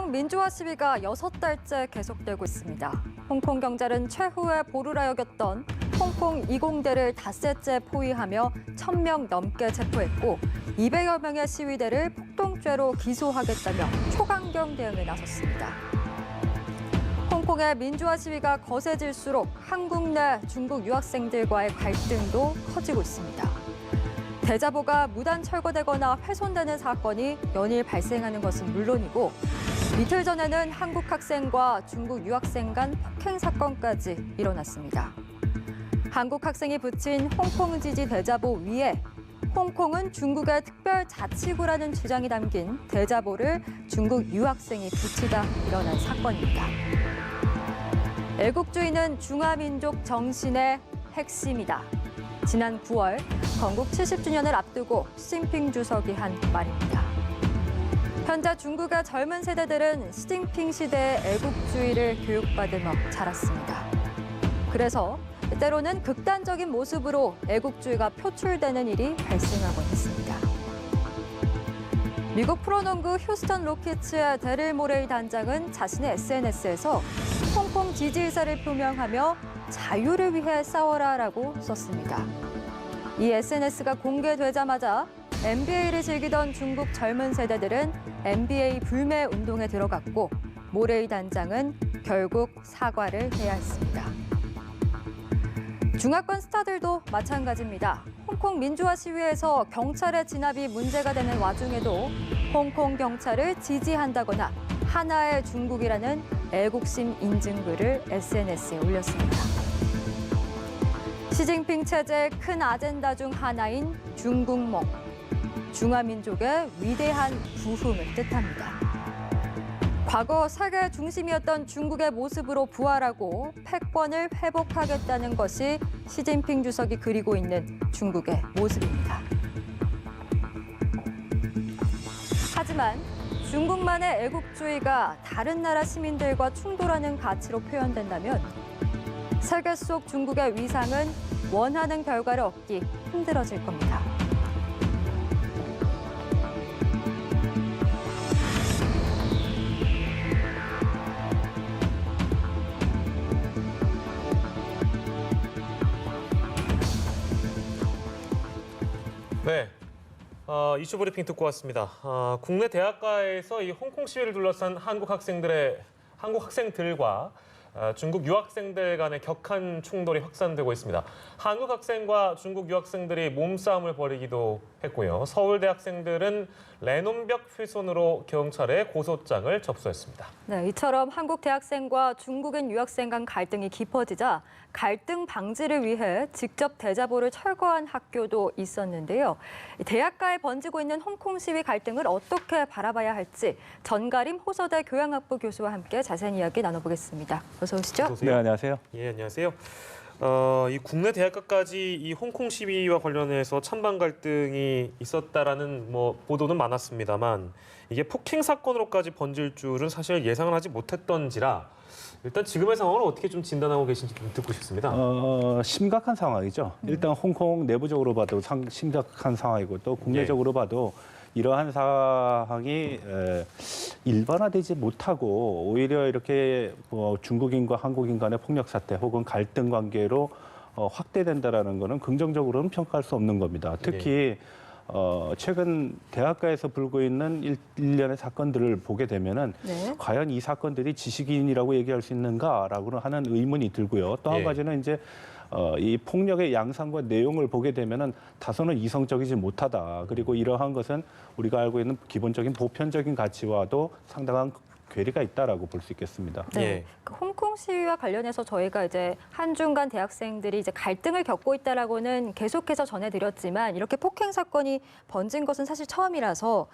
홍콩 민주화 시위가 6달째 계속되고 있습니다. 홍콩 경찰은 최후의 보루라 여겼던 홍콩 20대를 닷새째 포위하며 1,000명 넘게 체포했고 200여 명의 시위대를 폭동죄로 기소하겠다며 초강경 대응에 나섰습니다. 홍콩의 민주화 시위가 거세질수록 한국 내 중국 유학생들과의 갈등도 커지고 있습니다. 대자보가 무단 철거되거나 훼손되는 사건이 연일 발생하는 것은 물론이고 이틀 전에는 한국 학생과 중국 유학생 간 폭행 사건까지 일어났습니다. 한국 학생이 붙인 홍콩 지지 대자보 위에 홍콩은 중국의 특별 자치구라는 주장이 담긴 대자보를 중국 유학생이 붙이다 일어난 사건입니다. 애국주의는 중화민족 정신의 핵심이다. 지난 9월 건국 70주년을 앞두고 시진핑 주석이 한 말입니다. 현재 중국의 젊은 세대들은 시진핑 시대의 애국주의를 교육받으며 자랐습니다. 그래서 때로는 극단적인 모습으로 애국주의가 표출되는 일이 발생하곤 했습니다. 미국 프로농구 휴스턴 로키츠의 데릴 모레이 단장은 자신의 SNS에서 홍콩 지지 의사를 표명하며 자유를 위해 싸워라라고 썼습니다. 이 SNS가 공개되자마자 NBA를 즐기던 중국 젊은 세대들은 NBA 불매 운동에 들어갔고 모레이 단장은 결국 사과를 해야 했습니다. 중화권 스타들도 마찬가지입니다. 홍콩 민주화 시위에서 경찰의 진압이 문제가 되는 와중에도 홍콩 경찰을 지지한다거나 하나의 중국이라는 애국심 인증글을 SNS에 올렸습니다. 시진핑 체제의 큰 아젠다 중 하나인 중국몽, 중화민족의 위대한 부흥을 뜻합니다. 과거 세계 중심이었던 중국의 모습으로 부활하고 패권을 회복하겠다는 것이 시진핑 주석이 그리고 있는 중국의 모습입니다. 하지만 중국만의 애국주의가 다른 나라 시민들과 충돌하는 가치로 표현된다면 세계 속 중국의 위상은 원하는 결과를 얻기 힘들어질 겁니다. 네, 이슈 브리핑 듣고 왔습니다. 국내 대학가에서 이 홍콩 시위를 둘러싼 한국 학생들과 중국 유학생들 간의 격한 충돌이 확산되고 있습니다. 한국 학생과 중국 유학생들이 몸싸움을 벌이기도 했고요. 서울대 학생들은 레논벽 훼손으로 경찰에 고소장을 접수했습니다. 네, 이처럼 한국 대학생과 중국인 유학생 간 갈등이 깊어지자 갈등 방지를 위해 직접 대자보를 철거한 학교도 있었는데요. 대학가에 번지고 있는 홍콩 시위 갈등을 어떻게 바라봐야 할지 전가림 호서대 교양학부 교수와 함께 자세한 이야기 나눠보겠습니다. 어서 오시죠. 네, 안녕하세요. 예, 안녕하세요. 이 국내 대학가까지 이 홍콩 시위와 관련해서 찬반 갈등이 있었다라는 보도는 많았습니다만 이게 폭행 사건으로까지 번질 줄은 사실 예상을 하지 못했던지라 일단 지금의 상황을 어떻게 좀 진단하고 계신지 좀 듣고 싶습니다. 심각한 상황이죠. 일단 홍콩 내부적으로 봐도 심각한 상황이고 또 국내적으로 봐도 이러한 상황이 일반화되지 못하고 오히려 이렇게 중국인과 한국인 간의 폭력 사태 혹은 갈등 관계로 확대된다라는 것은 긍정적으로는 평가할 수 없는 겁니다. 특히 최근 대학가에서 불고 있는 일련의 사건들을 보게 되면은 과연 이 사건들이 지식인이라고 얘기할 수 있는가라고 하는 의문이 들고요. 또 한 가지는 이제 이 폭력의 양상과 내용을 보게 되면은 다소는 이성적이지 못하다. 그리고 이러한 것은 우리가 알고 있는 기본적인 보편적인 가치와도 상당한 괴리가 있다라고 볼 수 있겠습니다. 네. 그 홍콩 시위와 관련해서 저희가 이제 한중간 대학생들이 이제 갈등을 겪고 있다라고는 계속해서 전해드렸지만 이렇게 폭행 사건이 번진 것은 사실 처음이라서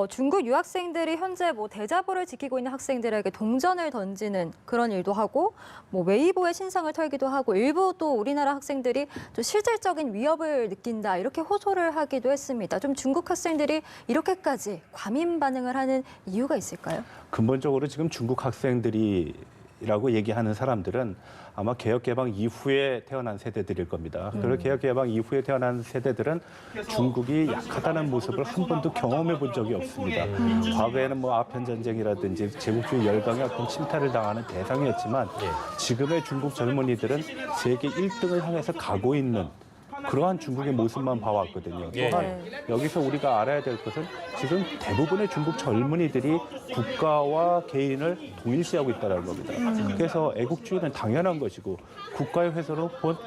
중국 유학생들이 현재 대자보를 지키고 있는 학생들에게 동전을 던지는 그런 일도 하고 웨이보에 신상을 털기도 하고 일부 또 우리나라 학생들이 좀 실질적인 위협을 느낀다 이렇게 호소를 하기도 했습니다. 좀 중국 학생들이 이렇게까지 과민 반응을 하는 이유가 있을까요? 근본적으로 지금 중국 학생들이 시민이라고 얘기하는 사람들은 아마 개혁개방 이후에 태어난 세대들일 겁니다. 그리고 개혁개방 이후에 태어난 세대들은 중국이 약하다는 모습을 한 번도 경험해 본 적이 없습니다. 과거에는 뭐 아편전쟁이라든지 제국주의 열강의 어떤 침탈을 당하는 대상이었지만 지금의 중국 젊은이들은 세계 1등을 향해서 가고 있는 그러한 중국의 모습만 봐왔거든요. 또한 여기서 우리가 알아야 될 것은 지금 대부분의 중국 젊은이들이 국가와 개인을 동일시하고 있다는 겁니다. 그래서 애국주의는 당연한 것이고 국가의 훼손으로 본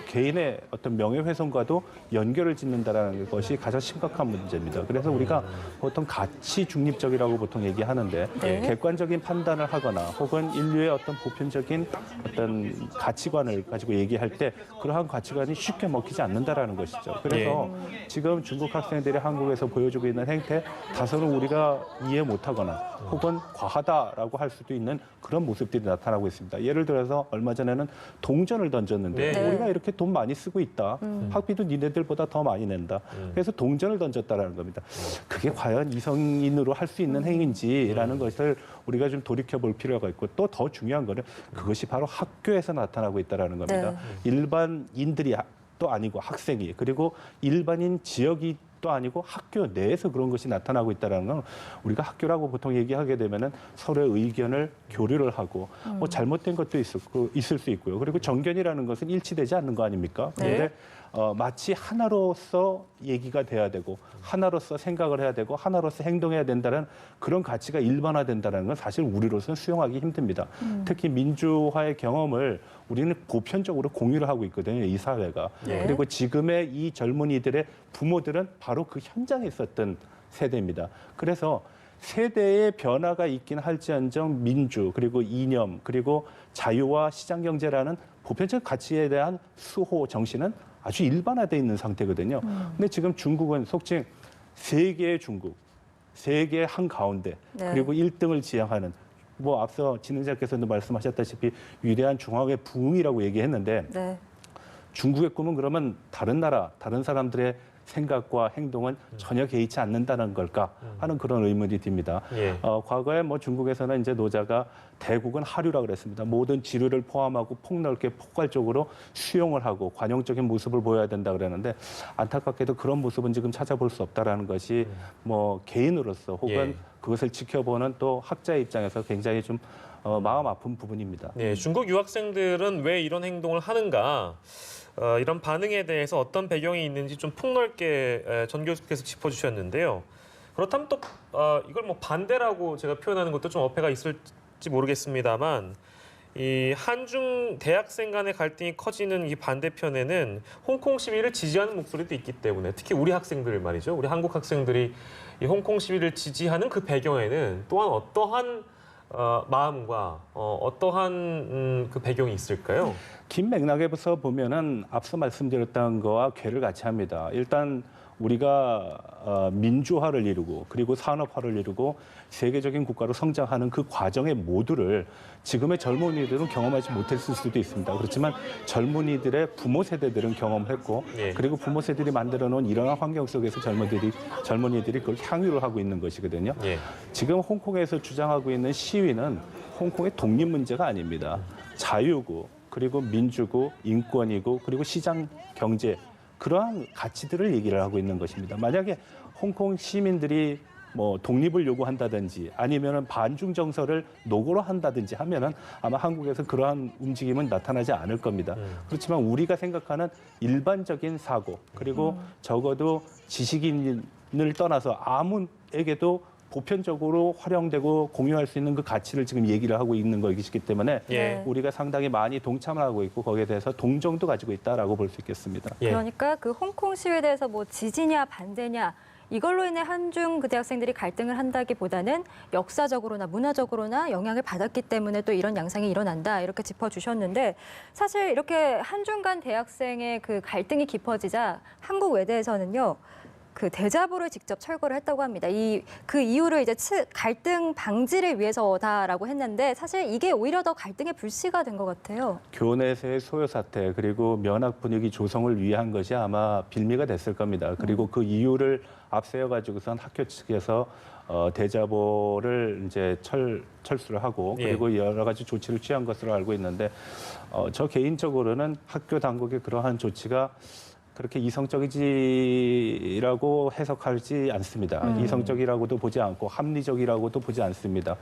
개인의 어떤 명예훼손과도 연결을 짓는다는 것이 가장 심각한 문제입니다. 그래서 우리가 보통 가치 중립적이라고 보통 얘기하는데 객관적인 판단을 하거나 혹은 인류의 어떤 보편적인 어떤 가치관을 가지고 얘기할 때 그러한 가치관이 쉽게 먹히지 않는다라는 것이죠. 그래서 지금 중국 학생들이 한국에서 보여주고 있는 행태 다소는 우리가 이해 못하거나 혹은 과하다라고 할 수도 있는 그런 모습들이 나타나고 있습니다. 예를 들어서 얼마 전에는 동전을 던졌는데 우리가 이렇게 돈 많이 쓰고 있다. 학비도 니네들보다 더 많이 낸다. 그래서 동전을 던졌다라는 겁니다. 그게 과연 이성인으로 할 수 있는 행위인지라는 것을 우리가 좀 돌이켜볼 필요가 있고 또 더 중요한 거는 그것이 바로 학교에서 나타나고 있다라는 겁니다. 일반인들이 또 아니고 학생이 그리고 일반인 지역이 또 아니고 학교 내에서 그런 것이 나타나고 있다는 건 우리가 학교라고 보통 얘기하게 되면은 서로의 의견을 교류를 하고 뭐 잘못된 것도 있을 수 있고요. 그리고 정견이라는 것은 일치되지 않는 거 아닙니까? 그런데 마치 하나로서 얘기가 돼야 되고 하나로서 생각을 해야 되고 하나로서 행동해야 된다는 그런 가치가 일반화된다는 건 사실 우리로서는 수용하기 힘듭니다. 특히 민주화의 경험을 우리는 보편적으로 공유를 하고 있거든요. 이 사회가. 그리고 지금의 이 젊은이들의 부모들은 바로 그 현장에 있었던 세대입니다. 그래서 세대의 변화가 있긴 할지언정 민주 그리고 이념 그리고 자유와 시장경제라는 보편적 가치에 대한 수호 정신은 아주 일반화되어 있는 상태거든요. 근데 지금 중국은 속칭 세계의 중국, 세계의 한가운데 그리고 1등을 지향하는 뭐 앞서 진행자께서도 말씀하셨다시피 위대한 중앙의 부흥이라고 얘기했는데 중국의 꿈은 그러면 다른 나라, 다른 사람들의 생각과 행동은 전혀 개의치 않는다는 걸까 하는 그런 의문이 듭니다. 과거에 뭐 중국에서는 이제 노자가 대국은 하류라고 그랬습니다. 모든 지류를 포함하고 폭넓게 포괄적으로 수용을 하고 관용적인 모습을 보여야 된다 그랬는데 안타깝게도 그런 모습은 지금 찾아볼 수 없다라는 것이 뭐 개인으로서 혹은 그것을 지켜보는 또 학자의 입장에서 굉장히 좀 마음 아픈 부분입니다. 중국 유학생들은 왜 이런 행동을 하는가? 이런 반응에 대해서 어떤 배경이 있는지 좀 폭넓게 전 교수께서 짚어주셨는데요. 그렇다면 또 이걸 뭐 반대라고 제가 표현하는 것도 좀 어폐가 있을지 모르겠습니다만 이 한중 대학생 간의 갈등이 커지는 이 반대편에는 홍콩 시위를 지지하는 목소리도 있기 때문에 특히 우리 학생들 말이죠. 우리 한국 학생들이 이 홍콩 시위를 지지하는 그 배경에는 또한 어떠한 마음과 어떠한 그 배경이 있을까요? 긴 맥락에서 보면은 앞서 말씀드렸던 거와 궤를 같이 합니다. 일단 우리가 민주화를 이루고 그리고 산업화를 이루고 세계적인 국가로 성장하는 그 과정의 모두를 지금의 젊은이들은 경험하지 못했을 수도 있습니다. 그렇지만 젊은이들의 부모 세대들은 경험했고 그리고 부모 세대들이 만들어 놓은 이러한 환경 속에서 젊은이들이 그걸 향유를 하고 있는 것이거든요. 지금 홍콩에서 주장하고 있는 시위는 홍콩의 독립 문제가 아닙니다. 자유고 그리고 민주고 인권이고 그리고 시장 경제 그러한 가치들을 얘기를 하고 있는 것입니다. 만약에 홍콩 시민들이 뭐 독립을 요구한다든지 아니면은 반중 정서를 노고로 한다든지 하면은 아마 한국에서 그러한 움직임은 나타나지 않을 겁니다. 그렇지만 우리가 생각하는 일반적인 사고 그리고 적어도 지식인을 떠나서 아무에게도 보편적으로 활용되고 공유할 수 있는 그 가치를 지금 얘기를 하고 있는 것이기 때문에 우리가 상당히 많이 동참을 하고 있고 거기에 대해서 동정도 가지고 있다라고 볼 수 있겠습니다. 그러니까 그 홍콩 시위에 대해서 뭐 지지냐 반대냐 이걸로 인해 한중 그 대학생들이 갈등을 한다기보다는 역사적으로나 문화적으로나 영향을 받았기 때문에 또 이런 양상이 일어난다 이렇게 짚어주셨는데 사실 이렇게 한중 간 대학생의 그 갈등이 깊어지자 한국 외대에서는요. 그 대자보를 직접 철거를 했다고 합니다. 그 이유를 이제 갈등 방지를 위해서다라고 했는데 사실 이게 오히려 더 갈등의 불씨가 된 것 같아요. 교내에서의 소요 사태 그리고 면학 분위기 조성을 위한 것이 아마 빌미가 됐을 겁니다. 그리고 그 이유를 앞세워 가지고선 학교 측에서 대자보를 이제 철수를 하고 그리고 여러 가지 조치를 취한 것으로 알고 있는데 저 개인적으로는 학교 당국의 그러한 조치가 그렇게 이성적이라고 해석하지 않습니다. 이성적이라고도 보지 않고 합리적이라고도 보지 않습니다.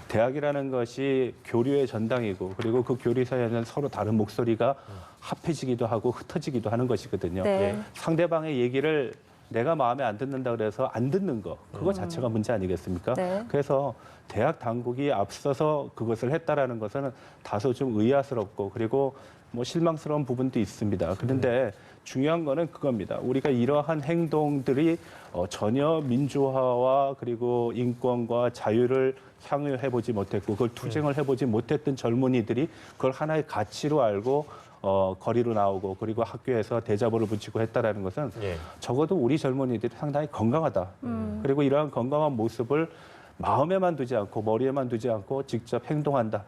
대학이라는 것이 교류의 전당이고 그리고 그 교류사에는 서로 다른 목소리가 합해지기도 하고 흩어지기도 하는 것이거든요. 네. 상대방의 얘기를 내가 마음에 안 듣는다 그래서 안 듣는 거 그거 자체가 문제 아니겠습니까? 네. 그래서 대학 당국이 앞서서 그것을 했다라는 것은 다소 좀 의아스럽고 그리고 뭐 실망스러운 부분도 있습니다. 그런데 중요한 거는 그겁니다. 우리가 이러한 행동들이 전혀 민주화와 그리고 인권과 자유를 향유해보지 못했고 그걸 투쟁을 해보지 못했던 젊은이들이 그걸 하나의 가치로 알고 거리로 나오고 그리고 학교에서 대자보를 붙이고 했다라는 것은 적어도 우리 젊은이들이 상당히 건강하다. 그리고 이러한 건강한 모습을 마음에만 두지 않고 머리에만 두지 않고 직접 행동한다.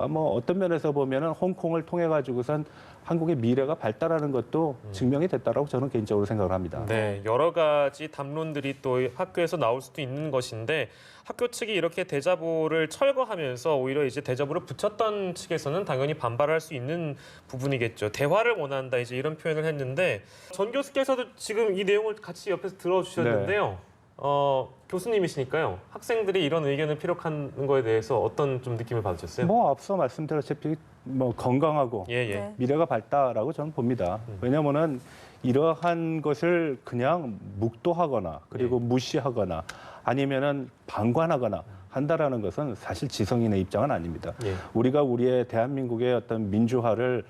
뭐 어떤 면에서 보면은 홍콩을 통해 가지고선 한국의 미래가 발달하는 것도 증명이 됐다라고 저는 개인적으로 생각을 합니다. 네, 여러 가지 담론들이 또 학교에서 나올 수도 있는 것인데 학교 측이 이렇게 대자보를 철거하면서 오히려 이제 대자보를 붙였던 측에서는 당연히 반발할 수 있는 부분이겠죠. 대화를 원한다 이제 이런 표현을 했는데 전 교수께서도 지금 이 내용을 같이 옆에서 들어주셨는데요. 교수님이시니까요. 학생들이 이런 의견을 피력하는 거에 대해서 어떤 좀 느낌을 받으셨어요? 뭐 앞서 말씀드렸다시피 뭐 건강하고 네. 미래가 밝다라고 저는 봅니다. 왜냐하면은 이러한 것을 그냥 묵도하거나 그리고 무시하거나 아니면은 방관하거나 한다라는 것은 사실 지성인의 입장은 아닙니다. 우리가 우리의 대한민국의 어떤 민주화를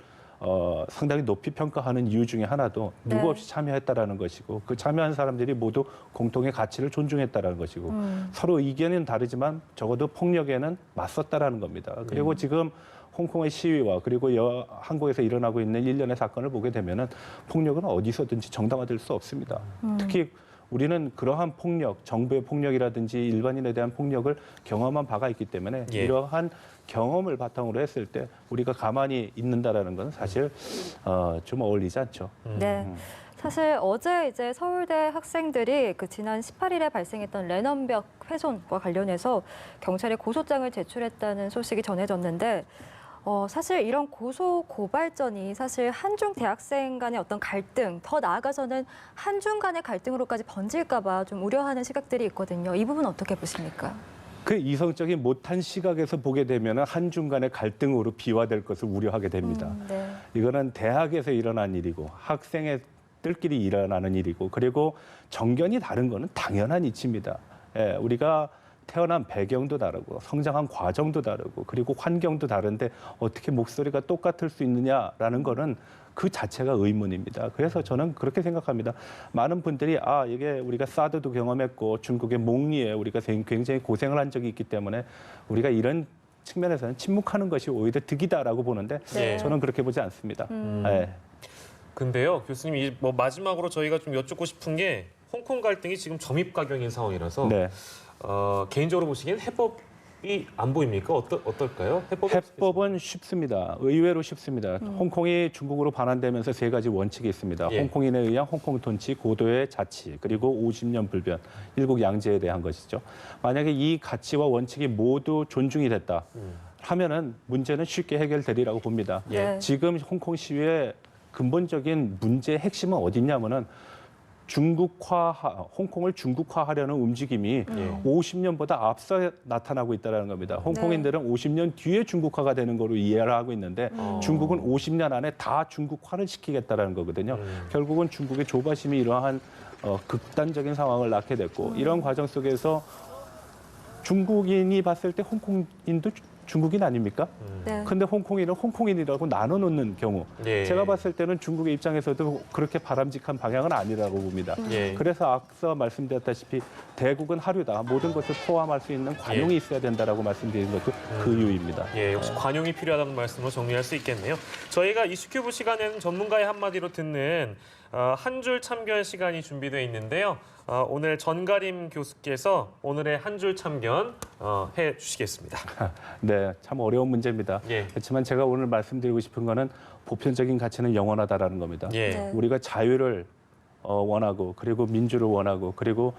상당히 높이 평가하는 이유 중에 하나도 누구 없이 참여했다라는 것이고 그 참여한 사람들이 모두 공통의 가치를 존중했다라는 것이고 서로 의견은 다르지만 적어도 폭력에는 맞섰다라는 겁니다. 그리고 지금 홍콩의 시위와 그리고 한국에서 일어나고 있는 일련의 사건을 보게 되면은 폭력은 어디서든지 정당화될 수 없습니다. 특히 우리는 그러한 폭력, 정부의 폭력이라든지 일반인에 대한 폭력을 경험한 바가 있기 때문에 이러한 경험을 바탕으로 했을 때 우리가 가만히 있는다라는 건 사실 좀 어울리지 않죠. 네. 사실 어제 이제 서울대 학생들이 그 지난 18일에 발생했던 랜원벽 훼손과 관련해서 경찰에 고소장을 제출했다는 소식이 전해졌는데 사실 이런 고소 고발전이 사실 한중 대학생 간의 어떤 갈등, 더 나아가서는 한중 간의 갈등으로까지 번질까 봐 좀 우려하는 시각들이 있거든요. 이 부분 어떻게 보십니까? 그 이성적인 못한 시각에서 보게 되면 한중 간의 갈등으로 비화될 것을 우려하게 됩니다. 네. 이거는 대학에서 일어난 일이고 학생들끼리 일어나는 일이고 그리고 정견이 다른 거는 당연한 이치입니다. 우리가 태어난 배경도 다르고 성장한 과정도 다르고 그리고 환경도 다른데 어떻게 목소리가 똑같을 수 있느냐라는 거는 그 자체가 의문입니다. 그래서 저는 그렇게 생각합니다. 많은 분들이 이게 우리가 사드도 경험했고 중국의 목리에 우리가 굉장히 고생을 한 적이 있기 때문에 우리가 이런 측면에서는 침묵하는 것이 오히려 득이다라고 보는데 저는 그렇게 보지 않습니다. 근데요, 교수님, 뭐 마지막으로 저희가 좀 여쭙고 싶은 게 홍콩 갈등이 지금 점입가경인 상황이라서 개인적으로 보시기엔 해법이 안 보입니까? 어떨까요? 해법은 쉽습니다. 의외로 쉽습니다. 홍콩이 중국으로 반환되면서 세 가지 원칙이 있습니다. 홍콩인에 의한 홍콩 통치, 고도의 자치, 그리고 50년 불변, 일국 양제에 대한 것이죠. 만약에 이 가치와 원칙이 모두 존중이 됐다 하면은 문제는 쉽게 해결되리라고 봅니다. 지금 홍콩 시위의 근본적인 문제의 핵심은 어디냐면은 홍콩을 중국화하려는 움직임이 50년보다 앞서 나타나고 있다는 겁니다. 홍콩인들은 50년 뒤에 중국화가 되는 거로 이해를 하고 있는데 중국은 50년 안에 다 중국화를 시키겠다는 거거든요. 결국은 중국의 조바심이 이러한 극단적인 상황을 낳게 됐고 이런 과정 속에서 중국인이 봤을 때 홍콩인도 중국인 아닙니까? 근데 홍콩인을 홍콩인이라고 나눠놓는 경우 제가 봤을 때는 중국의 입장에서도 그렇게 바람직한 방향은 아니라고 봅니다. 그래서 앞서 말씀드렸다시피 대국은 하류다. 모든 것을 포함할 수 있는 관용이 있어야 된다라고 말씀드린 것도 그 이유입니다. 역시 관용이 필요하다는 말씀으로 정리할 수 있겠네요. 저희가 이슈큐브 시간에는 전문가의 한마디로 듣는 한 줄 참견 시간이 준비되어 있는데요. 오늘 전가림 교수께서 오늘의 한 줄 참견 해 주시겠습니다. 네, 참 어려운 문제입니다. 예. 그렇지만 제가 오늘 말씀드리고 싶은 거는 보편적인 가치는 영원하다라는 겁니다. 예. 네. 우리가 자유를 원하고 그리고 민주를 원하고 그리고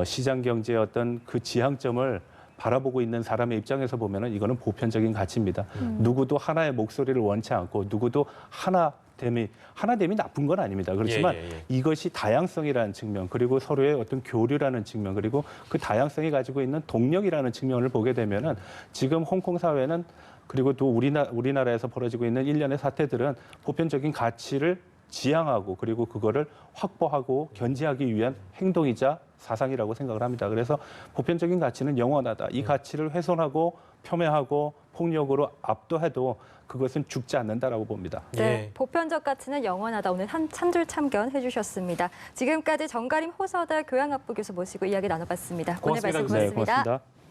시장 경제의 어떤 그 지향점을 바라보고 있는 사람의 입장에서 보면은 이거는 보편적인 가치입니다. 누구도 하나의 목소리를 원치 않고 누구도 하나됨이 나쁜 건 아닙니다. 그렇지만 예. 이것이 다양성이라는 측면 그리고 서로의 어떤 교류라는 측면 그리고 그 다양성이 가지고 있는 동력이라는 측면을 보게 되면은 지금 홍콩 사회는 그리고 또 우리나라에서 벌어지고 있는 일련의 사태들은 보편적인 가치를 지향하고 그리고 그거를 확보하고 견지하기 위한 행동이자 사상이라고 생각을 합니다. 그래서 보편적인 가치는 영원하다. 이 가치를 훼손하고 폄훼하고 폭력으로 압도해도 그것은 죽지 않는다라고 봅니다. 네, 예. 보편적 가치는 영원하다. 오늘 한 줄 참견 해주셨습니다. 지금까지 정가림 호서대 교양학부 교수 모시고 이야기 나눠봤습니다. 오늘 고맙습니다, 말씀 교수님. 고맙습니다. 고맙습니다.